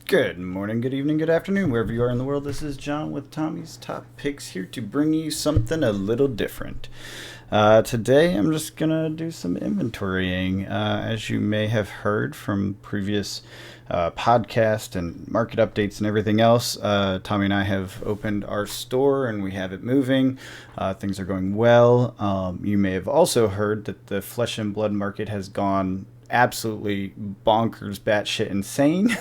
Good morning, good evening, good afternoon, wherever you are in the world. This is John with Tommy's Top Picks here to bring you something a little different. Today, I'm just going to do some inventorying. As you may have heard from previous podcast and market updates and everything else, Tommy and I have opened our store and we have it moving. Things are going well. You may have also heard that the flesh and blood market has gone absolutely bonkers, batshit insane.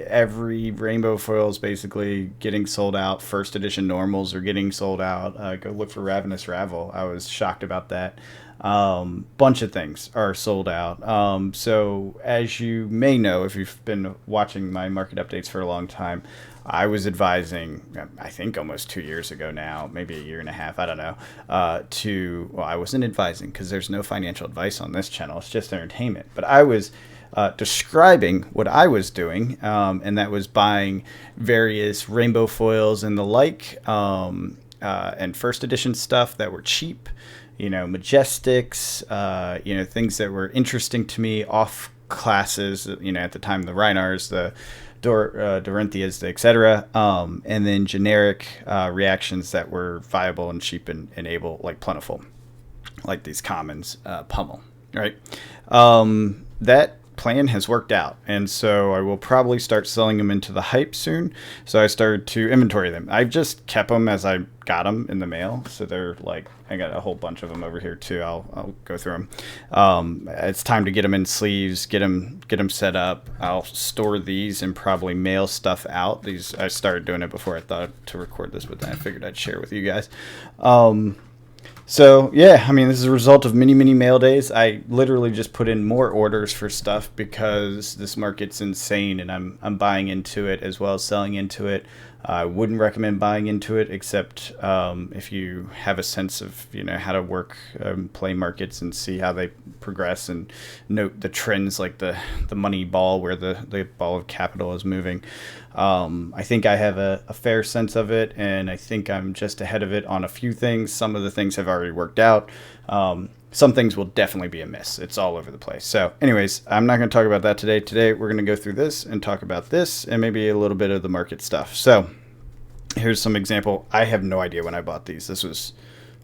Every rainbow foil is basically getting sold out. First edition normals are getting sold out. Go look for Ravenous Ravel. I was shocked about that. Bunch of things are sold out. So as you may know, if you've been watching my market updates for a long time, I was advising, I think almost 2 years ago now, maybe a year and a half, I don't know, I wasn't advising because there's no financial advice on this channel. It's just entertainment. But I was describing what I was doing, and that was buying various rainbow foils and the like, and first edition stuff that were cheap, Majestics, things that were interesting to me, off classes, at the time, the Reinars, the Dorinthias, etc., and then generic reactions that were viable and cheap and able, like plentiful, like these commons, Pummel, right? That plan has worked out, and so I will probably start selling them into the hype soon. So I started to inventory them. I've just kept them as I got them in the mail, so they're like, I got a whole bunch of them over here too. I'll go through them. It's time to get them in sleeves, get them set up. I'll store these and probably mail stuff out. These, I started doing it before I thought to record this, but then I figured I'd share with you guys. So yeah, I mean, this is a result of many mail days. I literally just put in more orders for stuff because this market's insane, and I'm buying into it as well as selling into it. I wouldn't recommend buying into it except if you have a sense of how to work play markets and see how they progress and note the trends, like the money ball, where the ball of capital is moving. I think I have a fair sense of it, and I think I'm just ahead of it on a few things. Some of the things have already worked out. Some things will definitely be a miss. It's all over the place. So anyways, I'm not going to talk about that today. Today, we're going to go through this and talk about this and maybe a little bit of the market stuff. So here's some example. I have no idea when I bought these. This was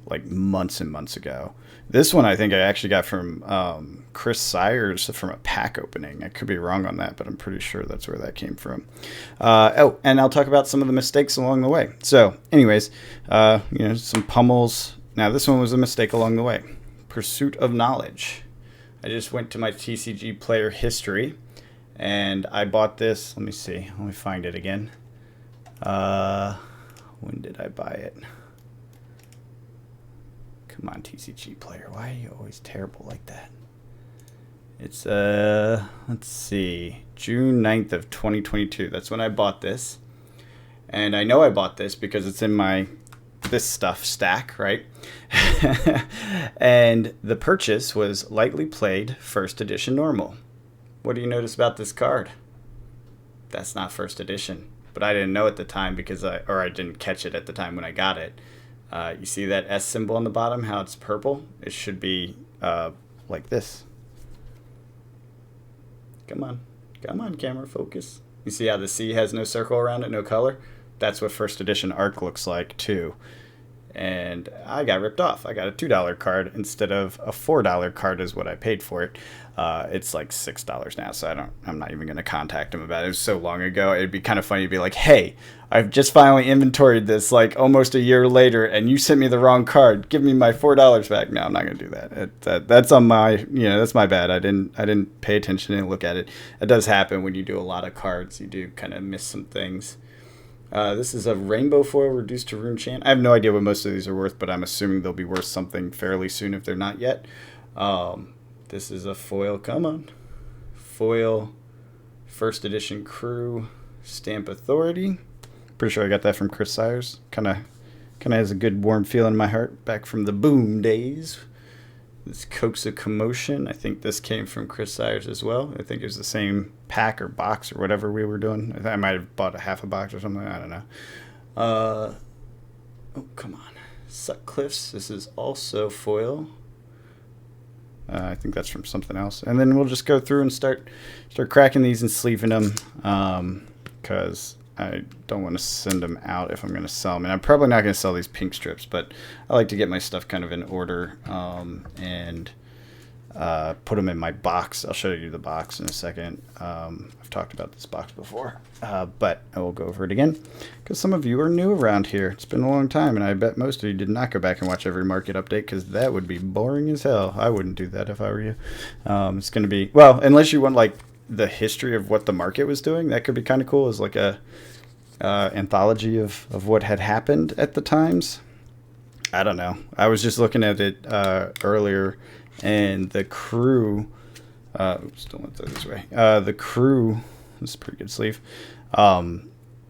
like months and months ago. This one I think I actually got from Chris Sayers from a pack opening. I could be wrong on that, but I'm pretty sure that's where that came from. And I'll talk about some of the mistakes along the way. So anyways, some pummels. Now this one was a mistake along the way. Pursuit of Knowledge. I just went to my TCG player history and I bought this. Let me see. Let me find it again. When did I buy it? Come on, TCG player. Why are you always terrible like that? It's, let's see, June 9th of 2022. That's when I bought this. And I know I bought this because it's in my this stuff stack, right? And the purchase was Lightly Played First Edition Normal. What do you notice about this card? That's not first edition, but I didn't know at the time because I didn't catch it at the time when I got it. You see that S symbol on the bottom, how it's purple? It should be like this. Come on, camera, focus. You see how the C has no circle around it, no color? That's what first edition Arc looks like too. And I got ripped off. I got a $2 card instead of a $4 card is what I paid for it. It's like $6 now, so I'm not even going to contact him about it. It was so long ago. It'd be kind of funny to be like, hey, I've just finally inventoried this like almost a year later, and you sent me the wrong card. Give me my $4 back. No, I'm not going to do that. That's on my, that's my bad. I didn't pay attention and look at it. It does happen when you do a lot of cards. You do kind of miss some things. This is a rainbow foil reduced to rune chant. I have no idea what most of these are worth, but I'm assuming they'll be worth something fairly soon if they're not yet. This is a foil. Come on. Foil first edition crew stamp authority. Pretty sure I got that from Chris Sayers. Kind of has a good warm feel in my heart back from the boom days. This Coax of Commotion. I think this came from Chris Sayers as well. I think it was the same pack or box or whatever we were doing. I might have bought a half a box or something. I don't know. Oh, come on. Sutcliffe's. This is also foil. I think that's from something else. And then we'll just go through and start cracking these and sleeving them, because I don't want to send them out if I'm going to sell them. And I'm probably not going to sell these pink strips, but I like to get my stuff kind of in order, and put them in my box. I'll show you the box in a second. I've talked about this box before, but I will go over it again because some of you are new around here. It's been a long time, and I bet most of you did not go back and watch every market update because that would be boring as hell. I wouldn't do that if I were you. It's going to be, well, unless you want like the history of what the market was doing, that could be kind of cool as like a anthology of what had happened at the times. I don't know. I was just looking at it earlier, and the crew, oops, don't want to throw this way. The crew, this is a pretty good sleeve.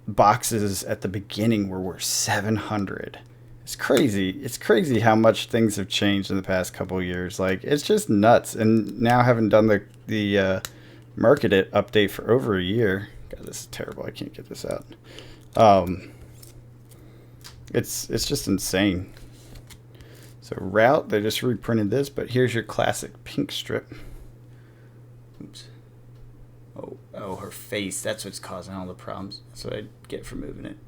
Boxes at the beginning were worth 700. It's crazy. It's crazy how much things have changed in the past couple of years. Like, it's just nuts. And now having done the market update for over a year, God, this is terrible. I can't get this out. It's just insane. So route, they just reprinted this, but here's your classic pink strip. Oops. Oh, her face. That's what's causing all the problems. That's what I get for moving it.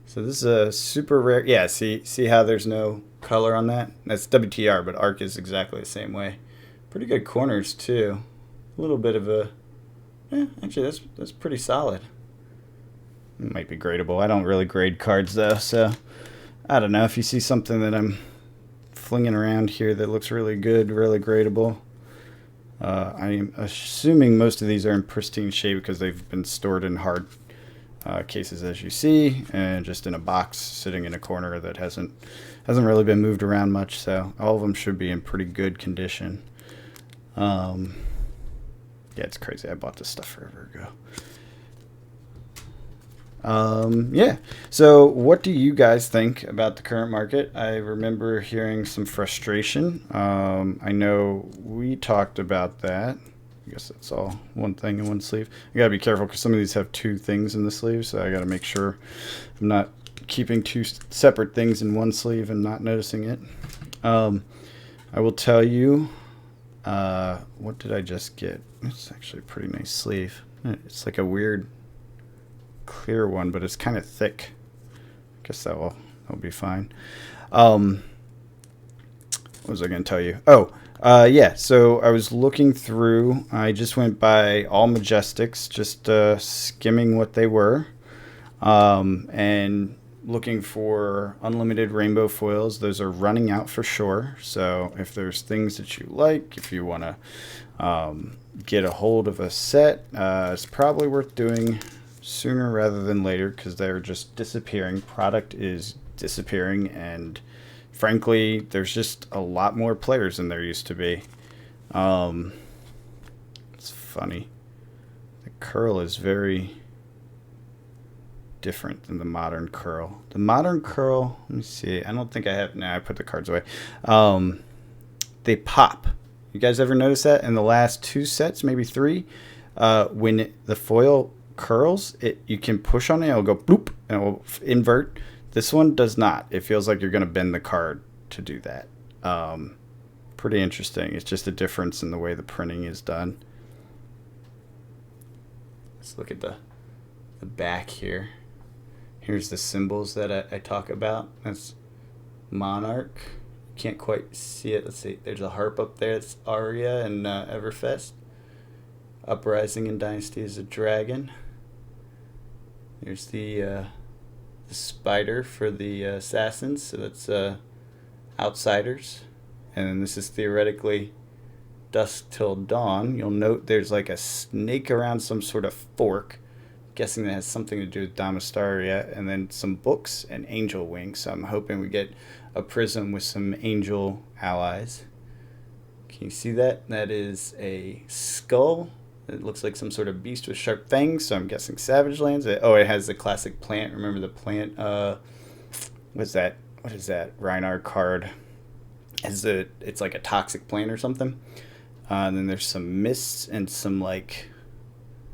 So this is a super rare. Yeah, see how there's no color on that? That's WTR, but ARC is exactly the same way. Pretty good corners too. A little bit of a, actually that's pretty solid. It might be gradable. I don't really grade cards though, so I don't know. If you see something that I'm flinging around here that looks really good, really gradable, I'm assuming most of these are in pristine shape because they've been stored in hard cases, as you see, and just in a box sitting in a corner that hasn't really been moved around much. So all of them should be in pretty good condition. Yeah, it's crazy. I bought this stuff forever ago. Yeah. So what do you guys think about the current market? I remember hearing some frustration. I know we talked about that. I guess that's all one thing in one sleeve. I gotta be careful because some of these have two things in the sleeve, so I gotta make sure I'm not keeping two separate things in one sleeve and not noticing it. I will tell you, what did I just get? It's actually a pretty nice sleeve. It's like a weird clear one, but it's kind of thick. I guess that'll be fine. What was I going to tell you? Yeah, so I was looking through. I just went by all Majestics, just skimming what they were, and looking for unlimited rainbow foils. Those are running out for sure. So if there's things that you like, if you want to get a hold of a set, it's probably worth doing sooner rather than later because they're just disappearing. Product is disappearing, and frankly, there's just a lot more players than there used to be. It's funny. The curl is very different than the modern curl. The modern curl, let me see. I don't think I have. Nah, I put the cards away. They pop. You guys ever notice that in the last two sets, maybe three? When the foil curls, you can push on it, it'll go bloop, and it will invert. This one does not. It feels like you're going to bend the card to do that. Pretty interesting. It's just a difference in the way the printing is done. Let's look at the back here. Here's the symbols that I talk about. That's Monarch. Can't quite see it. Let's see. There's a harp up there. It's Aria and Everfest. Uprising in Dynasty is a dragon. There's the spider for the assassins. So that's Outsiders. And then this is theoretically Dusk Till Dawn. You'll note there's like a snake around some sort of fork. Guessing that has something to do with Damastaria, and then some books and angel wings. So I'm hoping we get a prism with some angel allies. Can you see that? That is a skull. It looks like some sort of beast with sharp fangs, so I'm guessing Savage Lands. It has the classic plant. Remember the plant? What's that? What is that? Rhinar card. It's like a toxic plant or something. And then there's some mists and some like,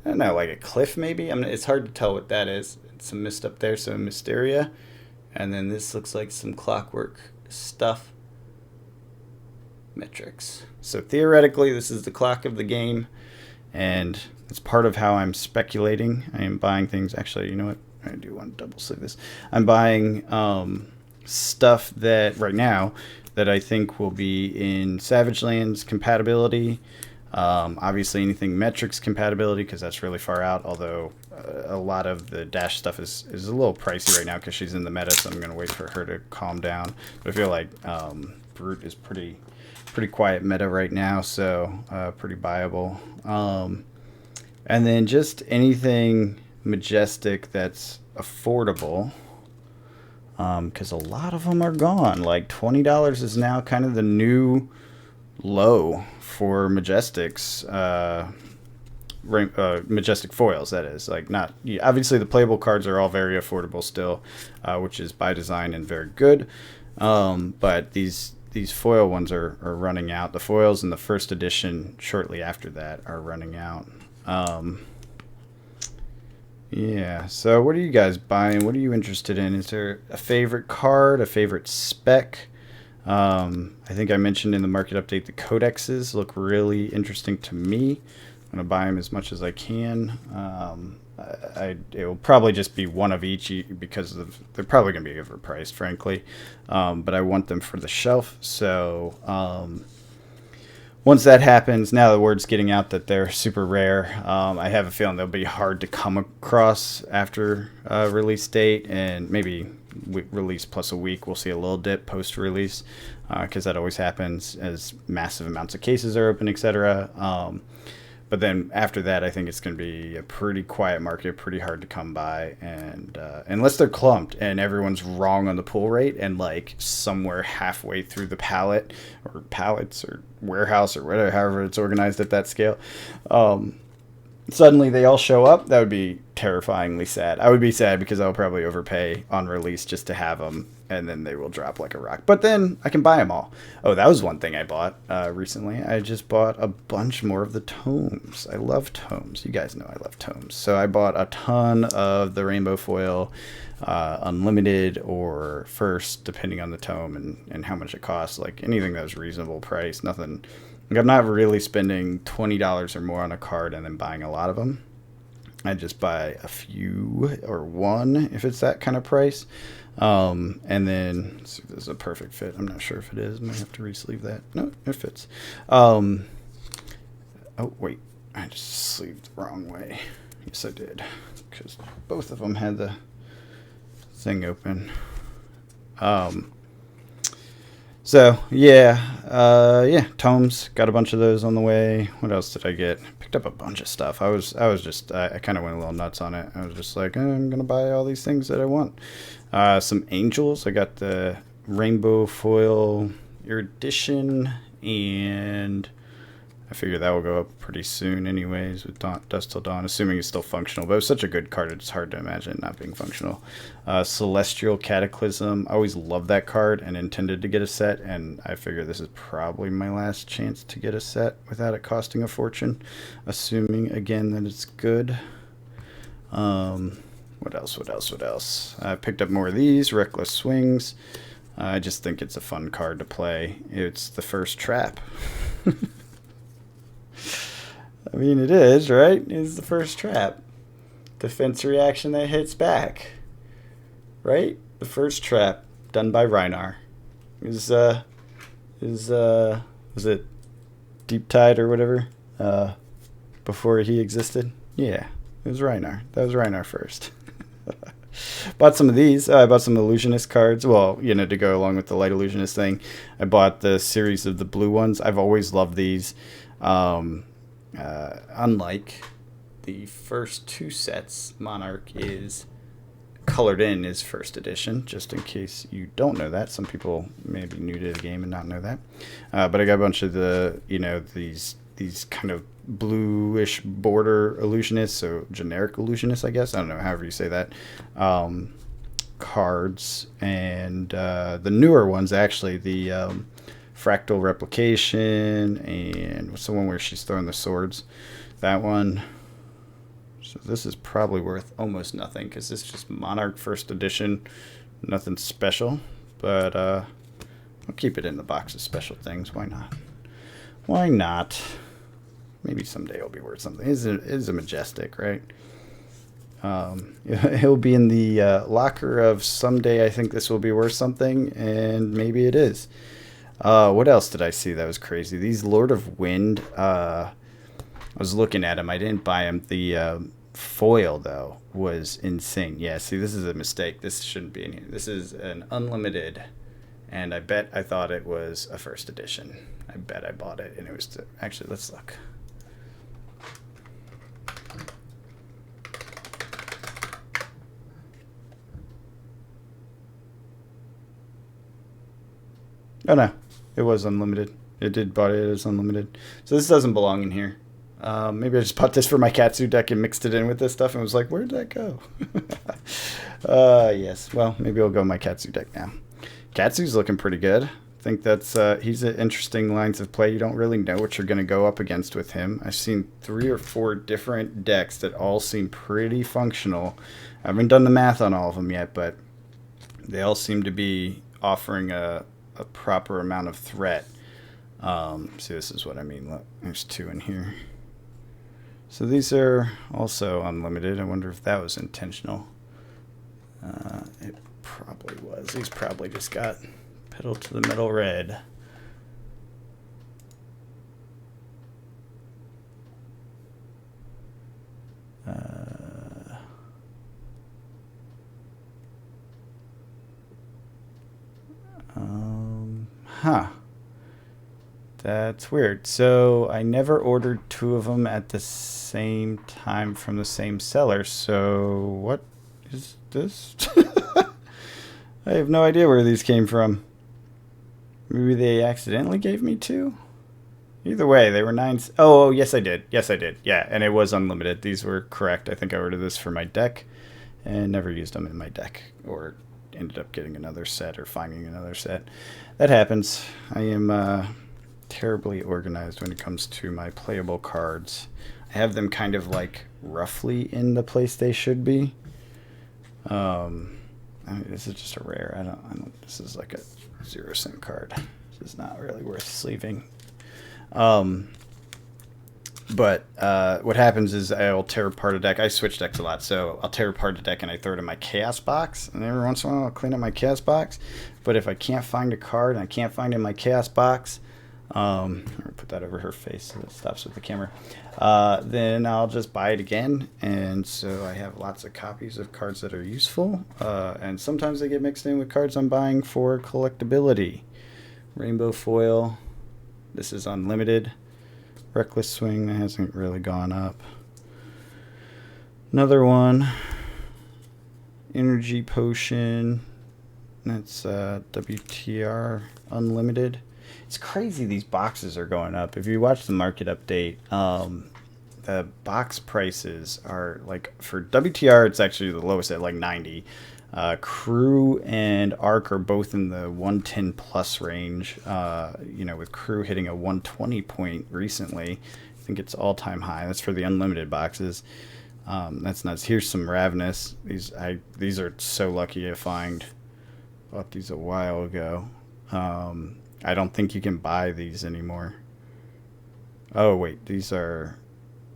I don't know, like a cliff maybe? It's hard to tell what that is. It's some mist up there, so Mysteria. And then this looks like some clockwork stuff. metrics. So theoretically, this is the clock of the game, and it's part of how I'm speculating. I am buying things. Actually, you know what? I do want to double sleeve this. I'm buying stuff that right now that I think will be in Savage Lands compatibility. Obviously, anything metrics compatibility, because that's really far out. Although a lot of the Dash stuff is a little pricey right now because she's in the meta, so I'm going to wait for her to calm down. But I feel like Brute is pretty quiet meta right now, so pretty buyable. And then just anything Majestic that's affordable, because a lot of them are gone. Like $20 is now kind of the new low for Majestics. Majestic foils, that is. Like, not obviously the playable cards are all very affordable still, which is by design and very good. But these foil ones are running out. The foils in the first edition shortly after that are running out. Yeah, so what are you guys buying? What are you interested in? Is there a favorite card, a favorite spec? I think I mentioned in the market update the codexes look really interesting to me. I'm going to buy them as much as I can. It will probably just be one of each because they're probably going to be overpriced, frankly. But I want them for the shelf, so once that happens, now the word's getting out that they're super rare. I have a feeling they'll be hard to come across after release date, and maybe release plus a week, we'll see a little dip post-release, because that always happens as massive amounts of cases are open, etc. But then after that, I think it's going to be a pretty quiet market, pretty hard to come by, and unless they're clumped and everyone's wrong on the pull rate, and like somewhere halfway through the pallet or pallets or warehouse or whatever, however it's organized at that scale, suddenly they all show up, that would be terrifyingly sad. I would be sad because I'll probably overpay on release just to have them, and then they will drop like a rock. But then I can buy them all. Oh, that was one thing I bought recently. I just bought a bunch more of the tomes. I love tomes. You guys know I love tomes. So I bought a ton of the Rainbow Foil Unlimited or First, depending on the tome and how much it costs. Like anything that was reasonable price. Nothing. Like, I'm not really spending $20 or more on a card and then buying a lot of them. I just buy a few or one if it's that kind of price. And then, let's see if this is a perfect fit. I'm not sure if it is. I might have to re-sleeve that. No, it fits. Oh, wait. I just sleeved the wrong way. Yes, I did. Because both of them had the thing open. So, yeah, tomes. Got a bunch of those on the way. What else did I get? Picked up a bunch of stuff. I kind of went a little nuts on it. I was just like, I'm going to buy all these things that I want. Some angels. I got the Rainbow Foil Erudition, and I figure that will go up pretty soon anyways with Dusk Till Dawn, assuming it's still functional. But it was such a good card, it's hard to imagine it not being functional. Celestial Cataclysm. I always loved that card and intended to get a set, and I figure this is probably my last chance to get a set without it costing a fortune, assuming, again, that it's good. What else? I picked up more of these, Reckless Swings. I just think it's a fun card to play. It's the first trap. I mean, it is, right? It's the first trap. Defense reaction that hits back. Right? The first trap done by Rhinar. Was it Deep Tide or whatever? Before he existed? Yeah, it was Rhinar. That was Rhinar first. Bought some of these. I bought some Illusionist cards. Well, to go along with the Light Illusionist thing. I bought the series of the blue ones. I've always loved these. Unlike the first two sets, Monarch is colored in is first edition, just in case you don't know that. Some people may be new to the game and not know that. But I got a bunch of the, these kind of bluish border illusionists, so generic illusionists, I guess. I don't know, however you say that. Cards, and the newer ones, actually, the Fractal Replication, and what's the one where she's throwing the swords? That one. So this is probably worth almost nothing because it's just Monarch first edition, nothing special. But I'll keep it in the box of special things. Why not? Why not? Maybe someday it'll be worth something. It is a majestic, right? He'll be in the locker of someday I think this will be worth something, and maybe it is. What else did I see that was crazy? These Lord of Wind, I was looking at them. I didn't buy them. The foil, though, was insane. Yeah, see, this is a mistake. This shouldn't be in here. This is an unlimited, and I thought it was a first edition. I bet I bought it, and it was... Actually, let's look. Oh, no. It was unlimited. It did bought it as unlimited. So this doesn't belong in here. Maybe I just bought this for my Katsu deck and mixed it in with this stuff and was like, where'd that go? Yes. Well, maybe I'll go my Katsu deck now. Katsu's looking pretty good. I think that's he's an interesting lines of play. You don't really know what you're going to go up against with him. I've seen 3 or 4 different decks that all seem pretty functional. I haven't done the math on all of them yet, but they all seem to be offering a proper amount of threat. See, this is what I mean. Look, there's 2 in here. So these are also unlimited. I wonder if that was intentional. It probably was. These probably just got pedal to the metal red. Huh. That's weird. So I never ordered 2 of them at the same time from the same seller. So what is this? I have no idea where these came from. Maybe they accidentally gave me 2? Either way, they were 9s. Oh, yes, I did. Yes, I did. Yeah, and it was unlimited. These were correct. I think I ordered this for my deck and never used them in my deck, or ended up getting another set or finding another set. That happens. I am terribly organized when it comes to my playable cards. I have them kind of like roughly in the place they should be. I mean, this is just a rare. I don't. This is like a 0-cent card. This is not really worth sleeving. But what happens is I'll tear apart a deck. I switch decks a lot, so I'll tear apart a deck and I throw it in my chaos box. And every once in a while I'll clean up my chaos box. But if I can't find a card and I can't find it in my chaos box, I'm gonna put that over her face so it stops with the camera. Then I'll just buy it again, and so I have lots of copies of cards that are useful. And sometimes they get mixed in with cards I'm buying for collectability. Rainbow foil. This is unlimited. Reckless Swing, that hasn't really gone up. Another one. Energy Potion. That's WTR Unlimited. It's crazy these boxes are going up. If you watch the market update, the box prices are like, for WTR it's actually the lowest at like 90. Crew and Arc are both in the 110 plus range, with Crew hitting a 120 point recently. I think it's all-time high. That's for the unlimited boxes. That's nuts. Here's some Ravenous. These are so lucky to find. Bought these a while ago. I don't think you can buy these anymore. Oh wait, these are...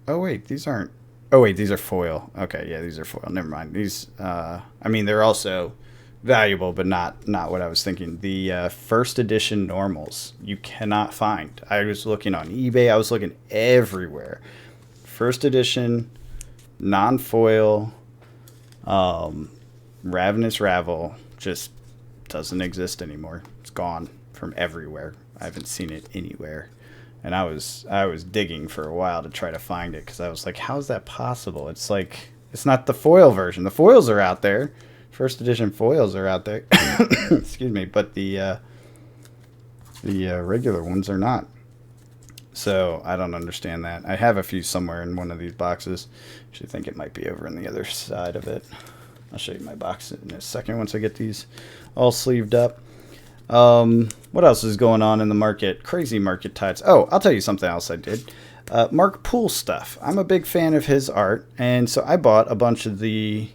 Oh wait, these aren't... Oh wait, these are foil. Okay, yeah, these are foil. Never mind. These, they're also valuable, but not what I was thinking. The first edition normals you cannot find. I was looking on eBay. I was looking everywhere. First edition, non-foil, Ravenous Ravel just doesn't exist anymore. It's gone from everywhere. I haven't seen it anywhere. And I was digging for a while to try to find it, because I was like, how is that possible? It's like, it's not the foil version. The foils are out there. First edition foils are out there. Excuse me. But the regular ones are not. So I don't understand that. I have a few somewhere in one of these boxes. Actually, think it might be over on the other side of it. I'll show you my box in a second once I get these all sleeved up. What else is going on in the market? Crazy market tides. Oh, I'll tell you something else I did. Mark Poole stuff. I'm a big fan of his art, and so I bought a bunch of the,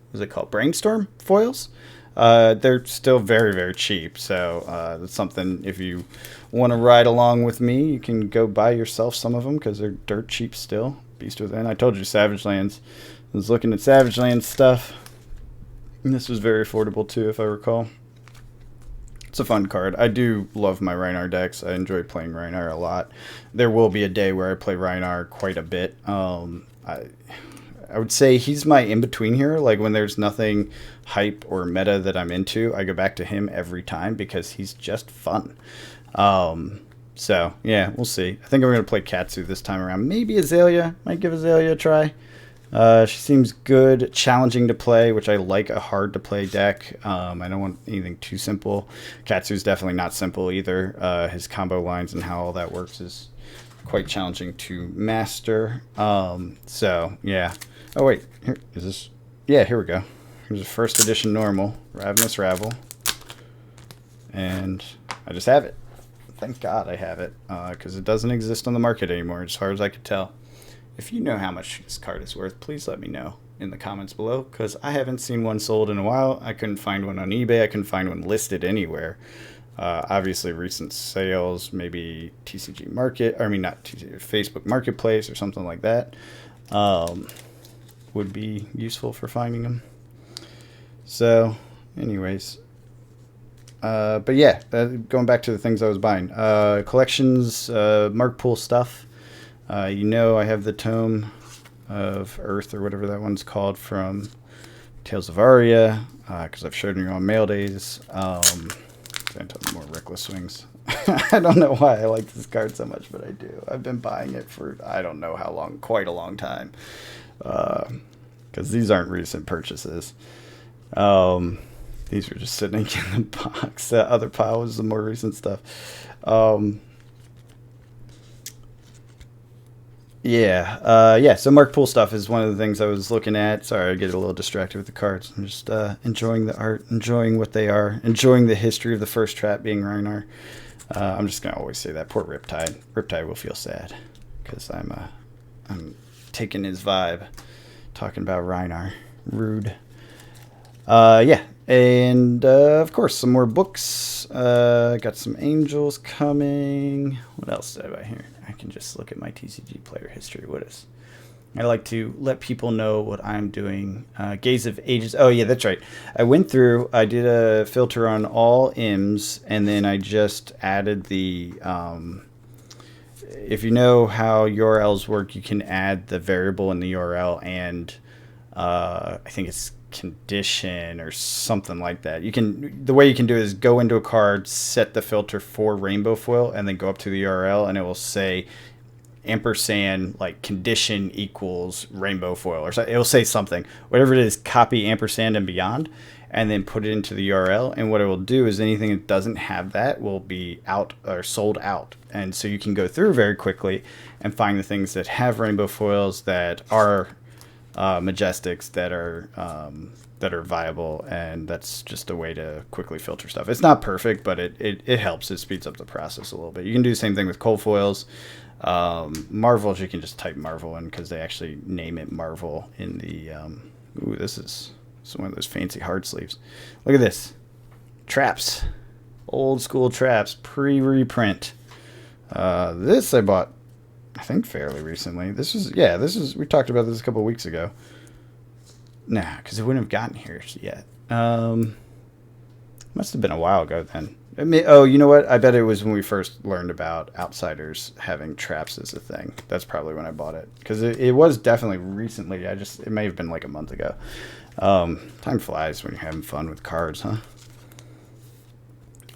what's it called, Brainstorm foils. They're still very, very cheap, so that's something, if you want to ride along with me, you can go buy yourself some of them because they're dirt cheap still. Beast Within. I told you Savage Lands. I was looking at Savage Lands stuff. And this was very affordable too, if I recall. It's a fun card. I do love my Rhinar decks. I enjoy playing Rhinar a lot. There will be a day where I play Rhinar quite a bit. I would say he's my in-between here. Like when there's nothing hype or meta that I'm into, I go back to him every time because he's just fun. So, yeah, we'll see. I think I'm going to play Katsu this time around. Maybe Azalea. Might give Azalea a try. She seems good, challenging to play, which I like a hard-to-play deck. I don't want anything too simple. Katsu's definitely not simple either. His combo lines and how all that works is quite challenging to master. So, yeah. Oh, wait. Here is this. Yeah, here we go. Here's a first edition normal, Ravenous Ravel. And I just have it. Thank God I have it, because it doesn't exist on the market anymore, as far as I could tell. If you know how much this card is worth, please let me know in the comments below, because I haven't seen one sold in a while. I couldn't find one on eBay. I couldn't find one listed anywhere. Obviously, recent sales, maybe TCG Market, or I mean, not TCG, Facebook Marketplace or something like that, would be useful for finding them. So, anyways. But yeah, going back to the things I was buying. Collections, Mark Pool stuff. You know I have the Tome of Earth, or whatever that one's called, from Tales of Aria, because I've showed you on mail days. More Reckless Wings. I don't know why I like this card so much, but I do. I've been buying it for I don't know how long, quite a long time. Because these aren't recent purchases. These were just sitting in the box. That other pile was the more recent stuff. Yeah. So Mark Pool stuff is one of the things I was looking at. Sorry, I get a little distracted with the cards. I'm just enjoying the art, enjoying what they are, enjoying the history of the first trap being Rhinar. I'm just going to always say that. Poor Riptide. Riptide will feel sad because I'm taking his vibe, talking about Rhinar. Rude. Yeah. And, of course, some more books. Got some Angels coming. What else did I buy here? I can just look at my TCG player history. What is? I like to let people know what I'm doing. Gaze of Ages. Oh, yeah, that's right. I went through. I did a filter on all IMs, and then I just added the... if you know how URLs work, you can add the variable in the URL, and I think it's condition or something like that. The way you can do it is go into a card, set the filter for rainbow foil, and then go up to the URL, and it will say ampersand like condition equals rainbow foil, or it will say something, whatever it is, copy ampersand and beyond, and then put it into the URL. And what it will do is anything that doesn't have that will be out or sold out, and so you can go through very quickly and find the things that have rainbow foils that are Majestics that are viable, and that's just a way to quickly filter stuff. It's not perfect, but it helps. It speeds up the process a little bit. You can do the same thing with cold foils. Marvels, you can just type Marvel in because they actually name it Marvel in the ooh, this is one of those fancy hard sleeves. Look at this. Traps. Old school traps, pre-reprint. This I bought, I think, fairly recently. This is we talked about this a couple of weeks ago. Nah, because it wouldn't have gotten here yet. Must have been a while ago then. Oh, you know what? I bet it was when we first learned about Outsiders having traps as a thing. That's probably when I bought it, because it was definitely recently. It may have been like a month ago. Time flies when you're having fun with cards, huh?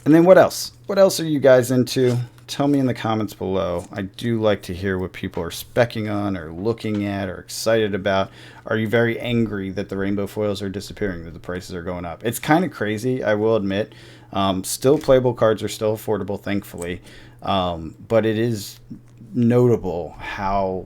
And then what else? What else are you guys into? Tell me in the comments below. I do like to hear what people are specking on or looking at or excited about. Are you very angry that the rainbow foils are disappearing, that the prices are going up? It's kind of crazy, I will admit. Still playable cards are still affordable, thankfully. But it is notable how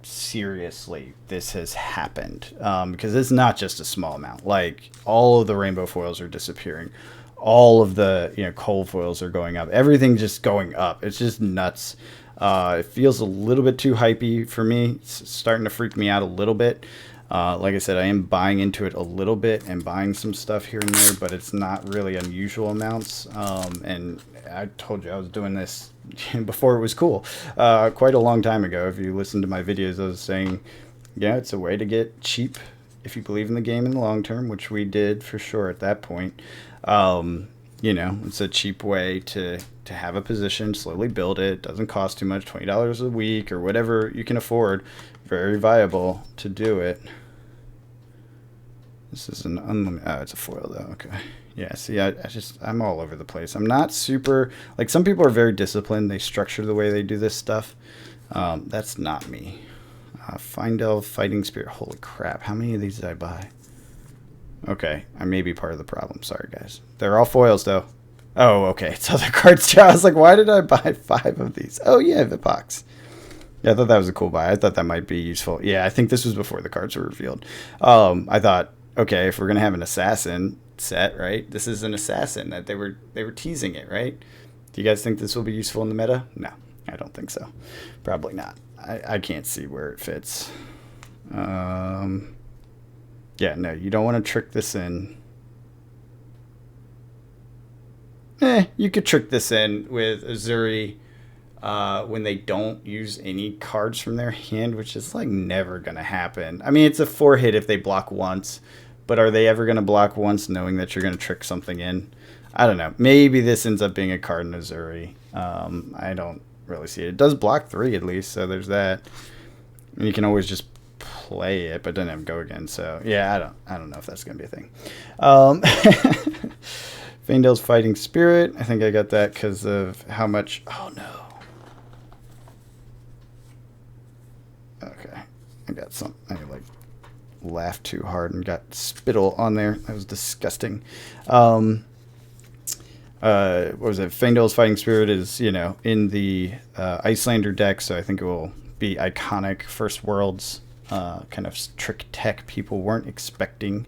seriously this has happened. Because it's not just a small amount. Like, all of the rainbow foils are disappearing. All of the cold foils are going up. Everything's just going up. It's just nuts. It feels a little bit too hypey for me. It's starting to freak me out a little bit. Like I said, I am buying into it a little bit and buying some stuff here and there, but it's not really unusual amounts. And I told you I was doing this before it was cool, quite a long time ago. If you listen to my videos, I was saying, yeah, it's a way to get cheap if you believe in the game in the long term, which we did for sure at that point. You know, it's a cheap way to have a position, slowly build it. Doesn't cost too much, $20 a week or whatever you can afford. Very viable to do it. This is an unlimited. Oh, it's a foil though. Okay. Yeah. See, I'm all over the place. I'm not super like some people are very disciplined. They structure the way they do this stuff. That's not me. Findel Fighting Spirit. Holy crap! How many of these did I buy? Okay, I may be part of the problem. Sorry, guys. They're all foils though. Oh, okay. It's other cards too. I was like, why did I buy 5 of these? Oh yeah, Vipox. Yeah, I thought that was a cool buy. I thought that might be useful. Yeah, I think this was before the cards were revealed. I thought, okay, if we're gonna have an assassin set, right? This is an assassin that they were teasing it, right? Do you guys think this will be useful in the meta? No, I don't think so. Probably not. I can't see where it fits. Yeah, no, you don't want to trick this in. You could trick this in with Uzuri when they don't use any cards from their hand, which is like never going to happen. I mean, it's a 4-hit if they block once, but are they ever going to block once knowing that you're going to trick something in? I don't know. Maybe this ends up being a card in Uzuri. I don't really see it. It does block 3 at least, so there's that. And you can always just play it, but then have go again. So yeah, I don't know if that's going to be a thing. Faendale's Fighting Spirit. I think I got that because of how much. Oh no. Okay, I got some. I like laughed too hard and got spittle on there. That was disgusting. What was it? Faendale's Fighting Spirit is, you know, in the Iyslander deck, so I think it will be iconic. First Worlds kind of trick tech people weren't expecting.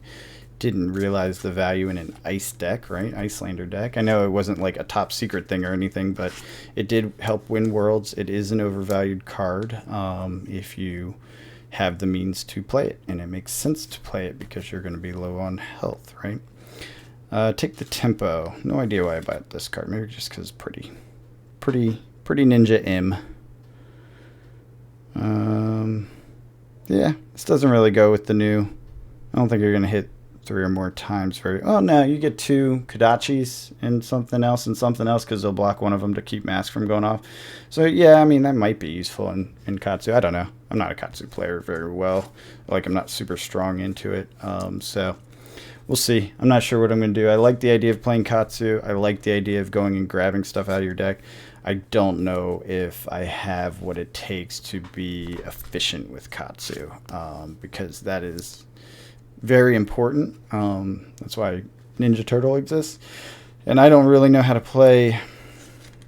Didn't realize the value in an ice deck, right? Iyslander deck. I know it wasn't like a top secret thing or anything, but it did help win Worlds. It is an overvalued card if you have the means to play it, and it makes sense to play it because you're going to be low on health, right? Take the Tempo. No idea why I bought this card. Maybe just because it's pretty Ninja M. Yeah, this doesn't really go with the new. I don't think you're going to hit 3 or more times. Oh no, you get 2 Kodachis and something else because they'll block one of them to keep Mask from going off. So yeah, I mean, that might be useful in Katsu. I don't know. I'm not a Katsu player very well. Like, I'm not super strong into it. So we'll see. I'm not sure what I'm going to do. I like the idea of playing Katsu. I like the idea of going and grabbing stuff out of your deck. I don't know if I have what it takes to be efficient with Katsu, because that is very important. That's why Ninja Turtle exists. And I don't really know how to play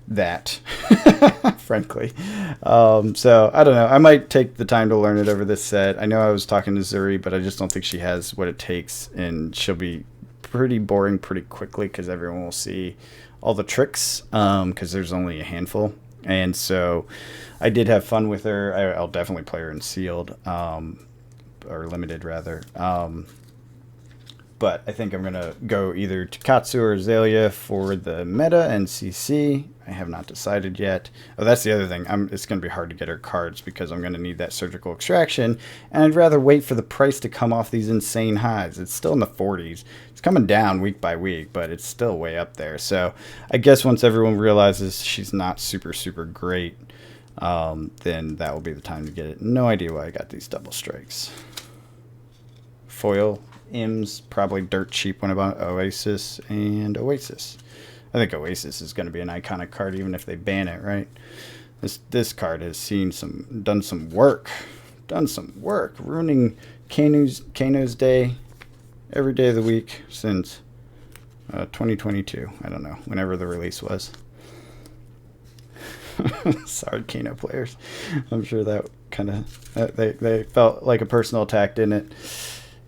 that, frankly. So I don't know. I might take the time to learn it over this set. I know I was talking to Zuri, but I just don't think she has what it takes, and she'll be pretty boring pretty quickly because everyone will see all the tricks because there's only a handful. And so I did have fun with her. I'll definitely play her in sealed, or limited rather. But I think I'm going to go either to Katsu or Azalea for the meta and CC. I have not decided yet. Oh, that's the other thing. It's going to be hard to get her cards because I'm going to need that surgical extraction. And I'd rather wait for the price to come off these insane highs. It's still in the 40s. It's coming down week by week, but it's still way up there. So I guess once everyone realizes she's not super, super great, then that will be the time to get it. No idea why I got these double strikes. Foil. M's probably dirt cheap when I bought Oasis and Oasis. I think Oasis is going to be an iconic card even if they ban it, right? This card has done some work, ruining Kano's day every day of the week since 2022. I don't know, whenever the release was. Sorry, Kano players. I'm sure that kind of they felt like a personal attack, didn't it?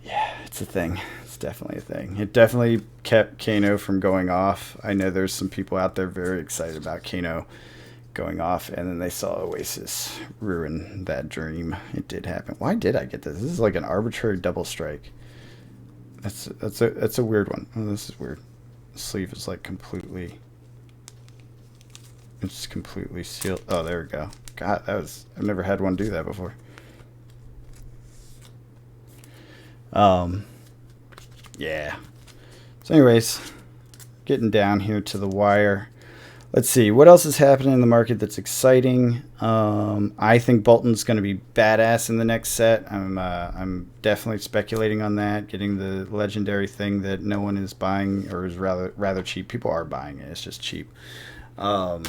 Yeah, it's a thing. It's definitely a thing. It definitely kept Kano from going off. I know there's some people out there very excited about Kano going off, and then they saw Oasis ruin that dream. It did happen. Why did I get this? This is like an arbitrary double strike. That's a weird one. Oh, this is weird. The sleeve is like completely. It's completely sealed. Oh, there we go. God, I've never had one do that before. Yeah. So anyways, getting down here to the wire. Let's see what else is happening in the market that's exciting. I think Bolton's going to be badass in the next set. I'm definitely speculating on that. Getting the legendary thing that no one is buying, or is rather cheap. People are buying it. It's just cheap. I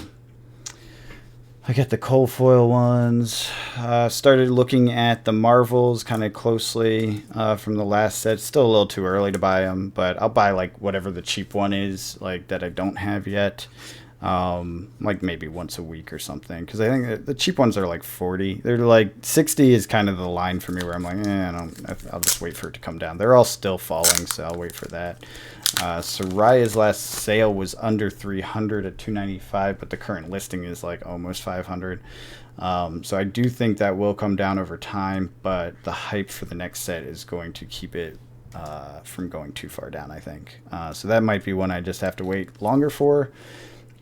got the coal foil ones. Started looking at the Marvels kind of closely from the last set. Still a little too early to buy them, but I'll buy like whatever the cheap one is, like that I don't have yet. Like maybe once a week or something, because I think the cheap ones are like 40. They're like 60 is kind of the line for me where I'm like, I'll just wait for it to come down. They're all still falling, so I'll wait for that. Soraya's last sale was under 300 at 295, but the current listing is like almost 500. So I do think that will come down over time, but the hype for the next set is going to keep it from going too far down, I think. So that might be one I just have to wait longer for.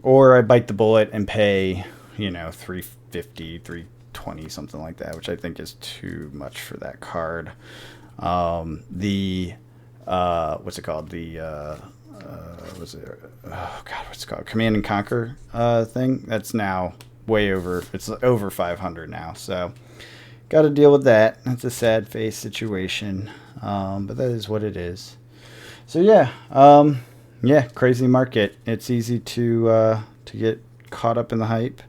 Or I bite the bullet and pay, $350, $320, something like that, which I think is too much for that card. What's it called? What's it called? Command and Conquer thing. That's now way over. It's over 500 now. So got to deal with that. That's a sad face situation, but that is what it is. So yeah. Yeah, crazy market. It's easy to get caught up in the hype,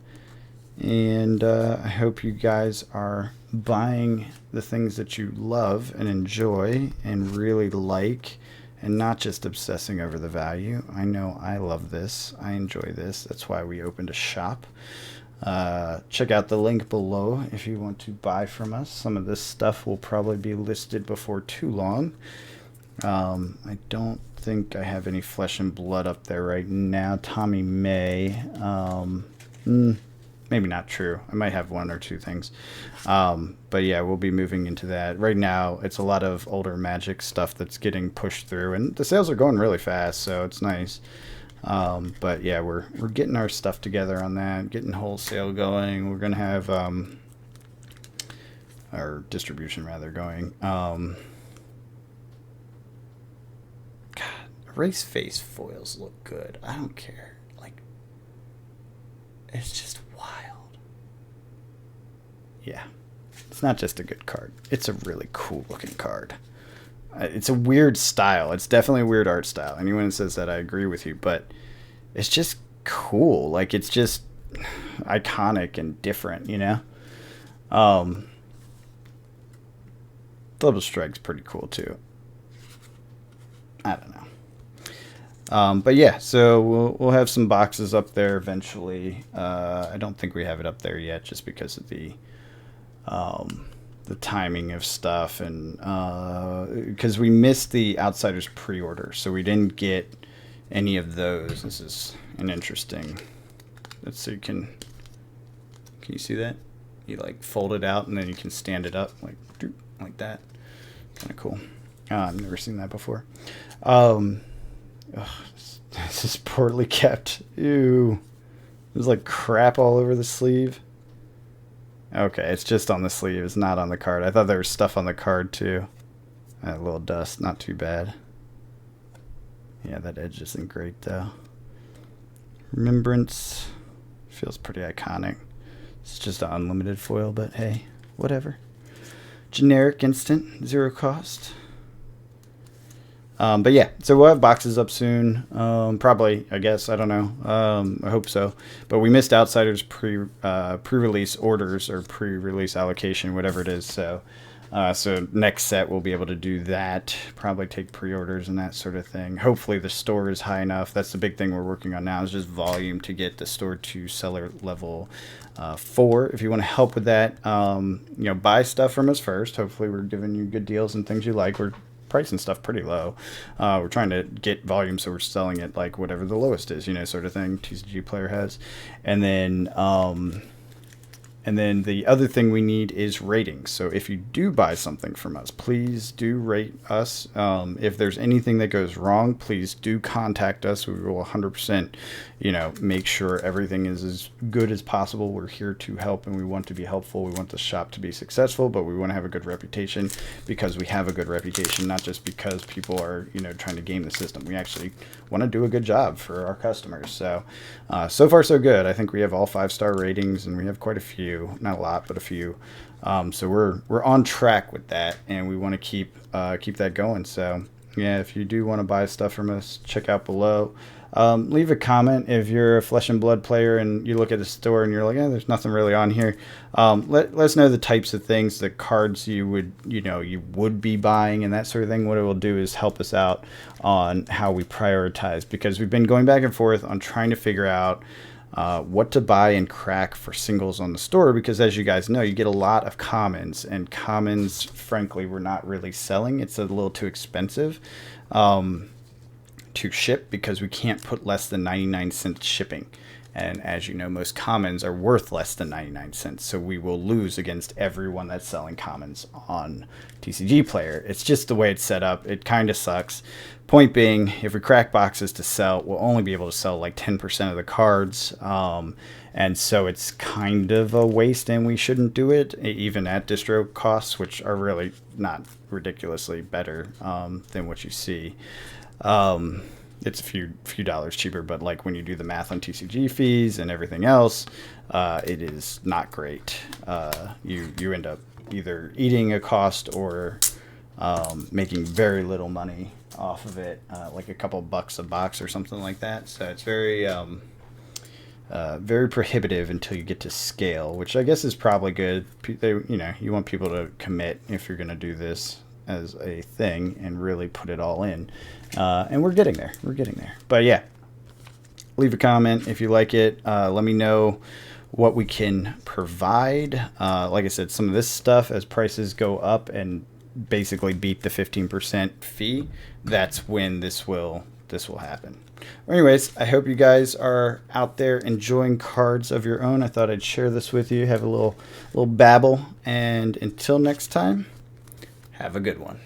and I hope you guys are buying the things that you love and enjoy and really like, and not just obsessing over the value. I know I love this. I enjoy this. That's why we opened a shop. Check out the link below if you want to buy from us. Some of this stuff will probably be listed before too long. I don't think I have any Flesh and Blood up there right now. Tommy May. Maybe not true. I might have one or two things. But yeah, we'll be moving into that. Right now, it's a lot of older Magic stuff that's getting pushed through, and the sales are going really fast, so it's nice. But yeah, we're getting our stuff together on that, getting wholesale going. We're gonna have our distribution rather going. Race face foils look good. I don't care. Like, it's just wild. Yeah. It's not just a good card. It's a really cool looking card. It's a weird style. It's definitely a weird art style. Anyone who says that, I agree with you. But it's just cool. Like, it's just iconic and different, Double Strike's pretty cool, too. I don't know. But yeah, so we'll have some boxes up there eventually. I don't think we have it up there yet, just because of the timing of stuff, and because we missed the Outsiders pre-order, so we didn't get any of those. This is an interesting. Let's see. Can you see that? You like fold it out and then you can stand it up like that. Kind of cool. I've never seen that before. This is poorly kept. Ew. There's like crap all over the sleeve. Okay, it's just on the sleeve. It's not on the card. I thought there was stuff on the card too. A little dust. Not too bad. Yeah, that edge isn't great though. Remembrance. Feels pretty iconic. It's just an unlimited foil, but hey, whatever. Generic instant. 0 cost. But yeah, so we'll have boxes up soon. Probably, I guess. I don't know. I hope so. But we missed Outsiders pre-release orders or pre-release allocation, whatever it is. So next set we'll be able to do that. Probably take pre-orders and that sort of thing. Hopefully the store is high enough. That's the big thing we're working on now, is just volume to get the store to seller level 4. If you want to help with that, buy stuff from us first. Hopefully we're giving you good deals and things you like. We're pricing stuff pretty low. We're trying to get volume, so we're selling it like whatever the lowest is, sort of thing. TCG Player has, and then. And then the other thing we need is ratings. So if you do buy something from us, please do rate us. If there's anything that goes wrong, please do contact us. We will 100%, make sure everything is as good as possible. We're here to help, and we want to be helpful. We want the shop to be successful, but we want to have a good reputation because we have a good reputation, not just because people are, trying to game the system. We actually want to do a good job for our customers. So, so far so good. I think we have all 5-star ratings, and we have quite a few. Not a lot, but a few. So we're on track with that, and we want to keep that going. So yeah, if you do want to buy stuff from us, check out below. Leave a comment if you're a Flesh and Blood player and you look at the store and you're like, there's nothing really on here. Let us know the types of things, the cards you would be buying and that sort of thing. What it will do is help us out on how we prioritize, because we've been going back and forth on trying to figure out what to buy and crack for singles on the store, because as you guys know, you get a lot of commons, and commons, frankly, we're not really selling. It's a little too expensive to ship, because we can't put less than 99 cents shipping. And as you know, most commons are worth less than 99 cents. So we will lose against everyone that's selling commons on TCG Player. It's just the way it's set up. It kind of sucks. Point being, if we crack boxes to sell, we'll only be able to sell like 10% of the cards. And so it's kind of a waste, and we shouldn't do it, even at distro costs, which are really not ridiculously better than what you see. It's a few dollars cheaper, but like when you do the math on TCG fees and everything else, it is not great. You end up either eating a cost or making very little money off of it, like a couple bucks a box or something like that. So it's very prohibitive until you get to scale, which I guess is probably good. You want people to commit if you're going to do this as a thing and really put it all in. And we're getting there. But yeah, leave a comment if you like it. Let me know what we can provide. Like I said, some of this stuff, as prices go up and basically beat the 15% fee, that's when this will happen. Anyways, I hope you guys are out there enjoying cards of your own. I thought I'd share this with you, have a little babble, and until next time, have a good one.